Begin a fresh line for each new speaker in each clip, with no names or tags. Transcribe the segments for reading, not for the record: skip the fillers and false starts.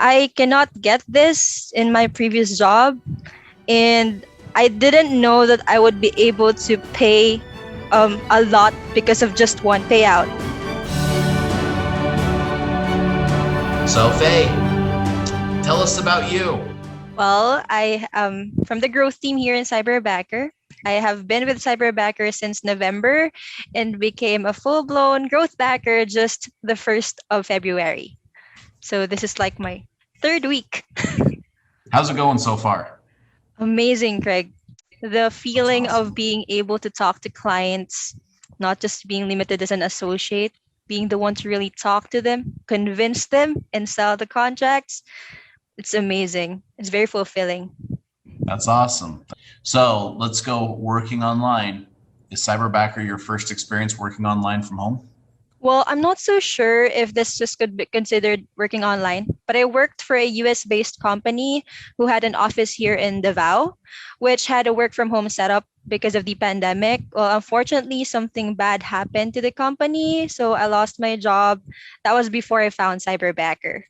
I cannot get this in my previous job, and I didn't know that I would be able to pay a lot because of just one payout.
So Faye, tell us about you.
Well, I am from the growth team here in Cyberbacker. I have been with Cyberbacker since November and became a full-blown growth backer just the 1st of February. So this is like my third week.
How's it going so far?
Amazing, Craig. The feeling
awesome.
of being able to talk to clients, not just being limited as an associate, being the one to really talk to them, convince them, and sell the contracts. It's amazing. It's very fulfilling.
That's awesome. So let's go working online. Is Cyberbacker your first experience working online from home?
Well, I'm not so sure if this just could be considered working online, but I worked for a US-based company who had an office here in Davao, which had a work from home setup because of the pandemic. Well, unfortunately, something bad happened to the company, so I lost my job. That was before I found Cyberbacker.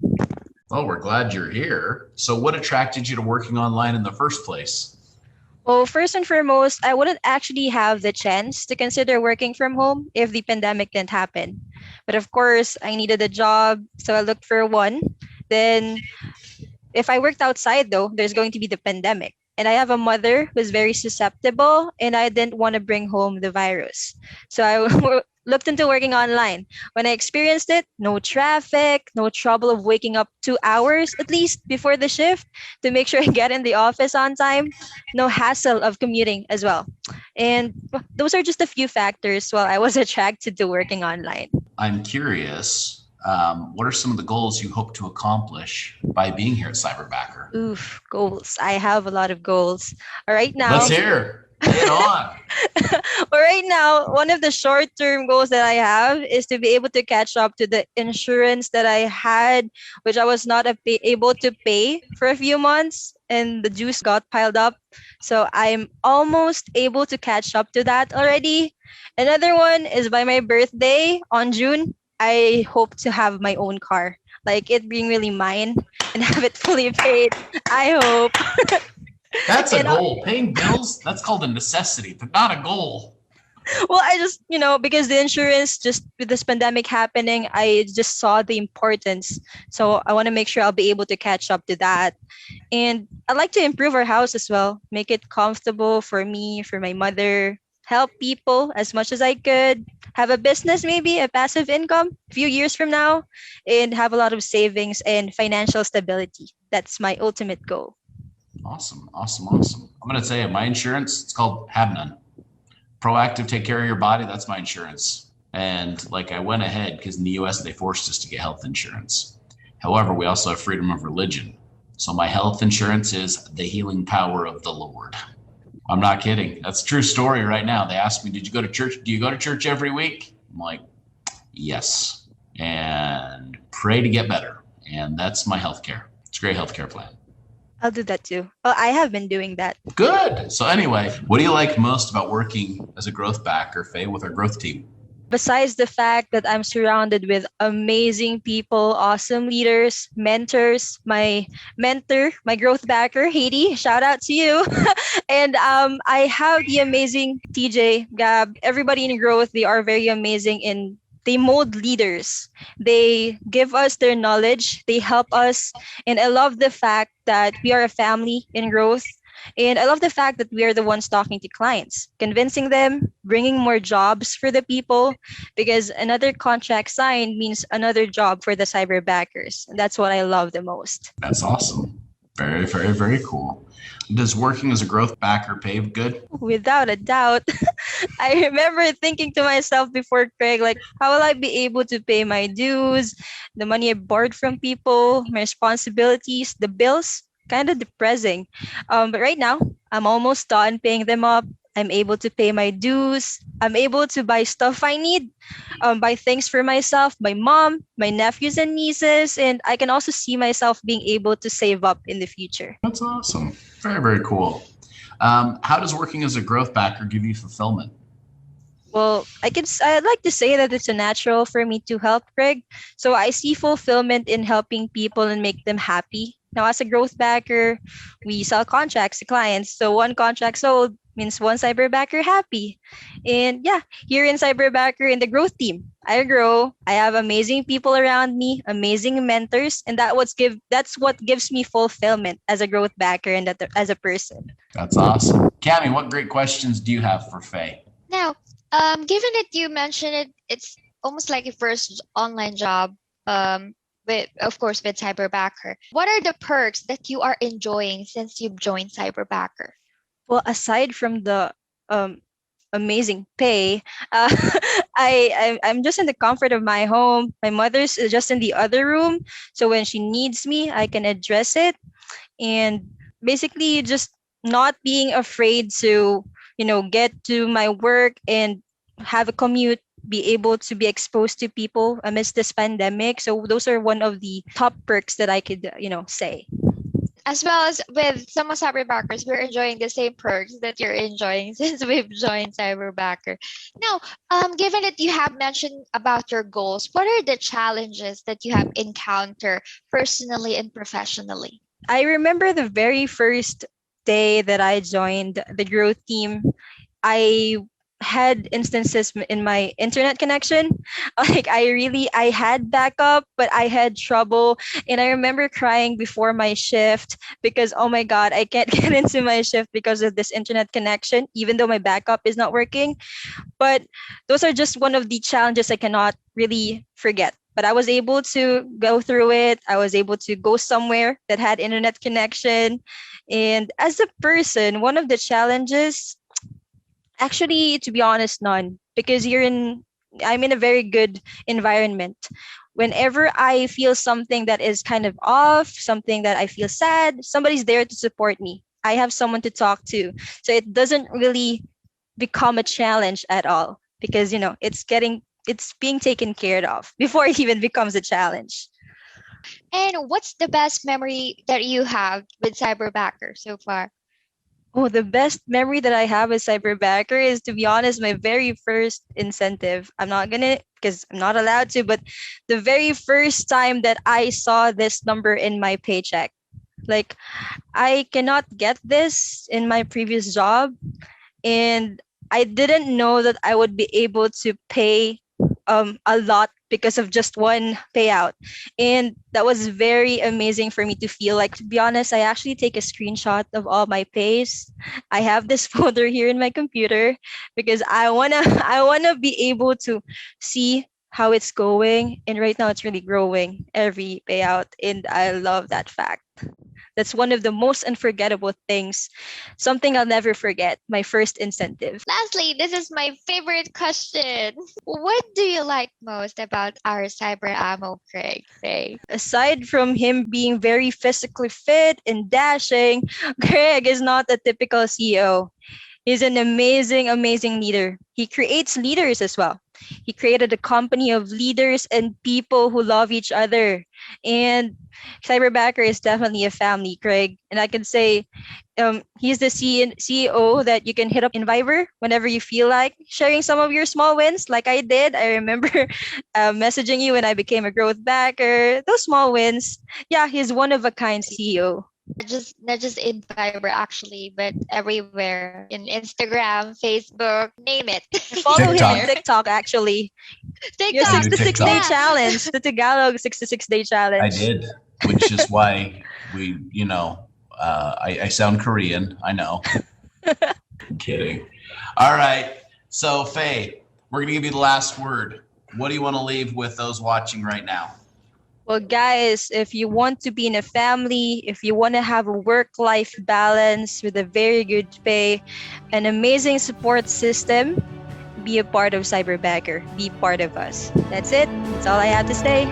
Well, we're glad you're here. So what attracted you to working online in the first place?
Well, first and foremost, I wouldn't actually have the chance to consider working from home if the pandemic didn't happen. But of course, I needed a job, so I looked for one. Then, if I worked outside, though, there's going to be the pandemic. And I have a mother who's very susceptible, and I didn't want to bring home the virus. So I looked into working online. When I experienced it, no traffic, no trouble of waking up 2 hours at least before the shift to make sure I get in the office on time, no hassle of commuting as well. And those are just a few factors while I was attracted to working online.
I'm curious, what are some of the goals you hope to accomplish by being here at Cyberbacker?
Oof, goals. I have a lot of goals. Right now.
Let's hear. Get on.
Well, right now, one of the short-term goals that I have is to be able to catch up to the insurance that I had, which I was not able to pay for a few months, and the dues got piled up. So I'm almost able to catch up to that already. Another one is by my birthday on June, I hope to have my own car, like it being really mine and have it fully paid. I hope.
That's a goal. Paying bills, that's called a necessity, but not a goal.
Well, I just, because the insurance, just with this pandemic happening, I just saw the importance. So I want to make sure I'll be able to catch up to that. And I'd like to improve our house as well, make it comfortable for me, for my mother, help people as much as I could, have a business, maybe a passive income a few years from now, and have a lot of savings and financial stability. That's my ultimate goal.
Awesome. I'm going to tell you, my insurance, it's called Have None. Proactive, take care of your body. That's my insurance. And I went ahead because in the US, they forced us to get health insurance. However, we also have freedom of religion. So my health insurance is the healing power of the Lord. I'm not kidding. That's a true story right now. They asked me, did you go to church? Do you go to church every week? I'm like, yes. And pray to get better. And that's my healthcare. It's a great healthcare plan.
I'll do that too. Well, I have been doing that.
Good. So anyway, what do you like most about working as a growth backer, Faye, with our growth team?
Besides the fact that I'm surrounded with amazing people, awesome leaders, mentors, my mentor, my growth backer, Haiti, shout out to you. And I have the amazing TJ, Gab, everybody in growth. They are very amazing and they mold leaders. They give us their knowledge. They help us. And I love the fact that we are a family in growth. And I love the fact that we are the ones talking to clients, convincing them, bringing more jobs for the people, because another contract signed means another job for the cyberbackers. And that's what I love the most.
That's awesome. Very, very, very cool. Does working as a growth backer pay good?
Without a doubt. I remember thinking to myself before, Craig, how will I be able to pay my dues, the money I borrowed from people, my responsibilities, the bills? Kind of depressing. But right now, I'm almost done paying them up. I'm able to pay my dues. I'm able to buy stuff I need, buy things for myself, my mom, my nephews and nieces, and I can also see myself being able to save up in the future.
That's awesome. Very, very cool. How does working as a growth backer give you fulfillment?
Well, I'd like to say that it's a natural for me to help, Greg. So I see fulfillment in helping people and make them happy. Now, as a growth backer, we sell contracts to clients. So one contract sold means one cyberbacker happy. And yeah, here in cyberbacker in the growth team, I grow. I have amazing people around me, amazing mentors, and that's what gives me fulfillment as a growth backer and as a person.
That's awesome. Cami, what great questions do you have for Faye?
Now, given that you mentioned it, it's almost like your first online job, with of course with Cyberbacker. What are the perks that you are enjoying since you've joined Cyberbacker?
Well, aside from the amazing pay, uh, I'm just in the comfort of my home. My mother's just in the other room, so when she needs me, I can address it, and basically just not being afraid to get to my work and have a commute, be able to be exposed to people amidst this pandemic. So those are one of the top perks that I could say.
As well as with some of Cyberbackers, we're enjoying the same perks that you're enjoying since we've joined Cyberbacker. Now, given that you have mentioned about your goals, what are the challenges that you have encountered personally and professionally?
I remember the very first day that I joined the growth team. I had instances in my internet connection. Like I had backup, but I had trouble. And I remember crying before my shift because, oh my God, I can't get into my shift because of this internet connection, even though my backup is not working. But those are just one of the challenges I cannot really forget. But I was able to go through it. I was able to go somewhere that had internet connection. And as a person, one of the challenges, actually, to be honest, none, because I'm in a very good environment. Whenever I feel something that is kind of off, something that I feel sad, somebody's there to support me. I have someone to talk to. So it doesn't really become a challenge at all because, it's being taken care of before it even becomes a challenge.
And what's the best memory that you have with Cyberbacker so far?
Oh, the best memory that I have with Cyberbacker is, to be honest, my very first incentive. I'm not gonna, because I'm not allowed to, but the very first time that I saw this number in my paycheck. Like, I cannot get this in my previous job, and I didn't know that I would be able to pay a lot because of just one payout. And that was very amazing for me to feel. Like, to be honest, I actually take a screenshot of all my pays. I have this folder here in my computer because I wanna be able to see how it's going. And right now it's really growing every payout. And I love that fact. That's one of the most unforgettable things. Something I'll never forget. My first incentive.
Lastly, this is my favorite question. What do you like most about our cyber ammo, Craig? Faye?
Aside from him being very physically fit and dashing, Greg is not a typical CEO. He's an amazing, amazing leader. He creates leaders as well. He created a company of leaders and people who love each other. And Cyberbacker is definitely a family, Craig. And I can say he's the CEO that you can hit up in Viber whenever you feel like sharing some of your small wins, like I did. I remember messaging you when I became a growth backer. Those small wins. Yeah, he's one of a kind CEO.
Not just in Fiverr actually, but everywhere in Instagram, Facebook, name it.
Follow him on
TikTok.
TikTok, actually. Your
TikTok.
66 day
TikTok.
challenge, the Tagalog 66 day challenge.
I did, which is why I sound Korean. I know. Kidding. All right. So, Faye, we're going to give you the last word. What do you want to leave with those watching right now?
Well, guys, if you want to be in a family, if you want to have a work-life balance with a very good pay, an amazing support system, be a part of Cyberbacker. Be part of us. That's it. That's all I have to say.